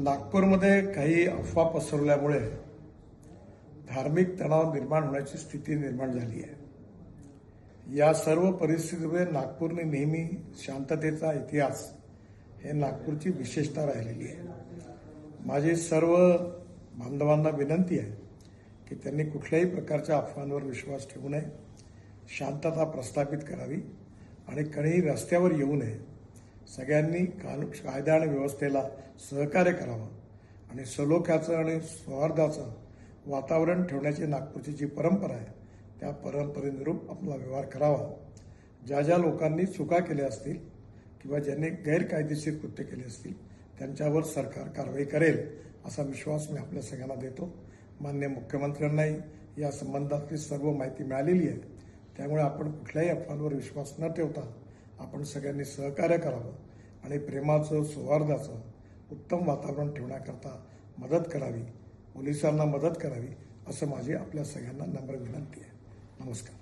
नागपूरमध्ये काही अफवा पसरवल्यामुळे धार्मिक तणाव निर्माण होण्याची स्थिती निर्माण झाली आहे। या सर्व परिस्थितीमुळे नागपूरने नेहमी शांततेचा इतिहास हे नागपूरची विशेषता राहिलेली आहे। माझी सर्व बांधवांना विनंती आहे की त्यांनी कुठल्याही प्रकारच्या अफवांवर विश्वास ठेवू नये, शांतता प्रस्थापित करावी आणि कोणीही रस्त्यावर येऊ नये। सगळ्यांनी कायदा आणि व्यवस्थेला सहकार्य करावं आणि सलोख्याचं आणि सौहार्दाचं वातावरण ठेवण्याची नागपूरची जी परंपरा आहे त्या परंपरेनुरूप आपला व्यवहार करावा। ज्या लोकांनी चुका केल्या असतील किंवा ज्यांनी गैरकायदेशीर कृत्य केले असतील त्यांच्यावर सरकार कारवाई करेल असा विश्वास मी आपल्या सगळ्यांना देतो। माननीय मुख्यमंत्र्यांनाही या संबंधातली सर्व माहिती मिळालेली आहे, त्यामुळे आपण कुठल्याही अफवांवर विश्वास न ठेवता आपण सगळ्यांनी सहकार्य करावं आणि प्रेमाचं सौहार्दाचं उत्तम वातावरण ठेवण्याकरता मदत करावी, पोलिसांना मदत करावी असं माझी आपल्या सगळ्यांना नम्र विनंती आहे। नमस्कार।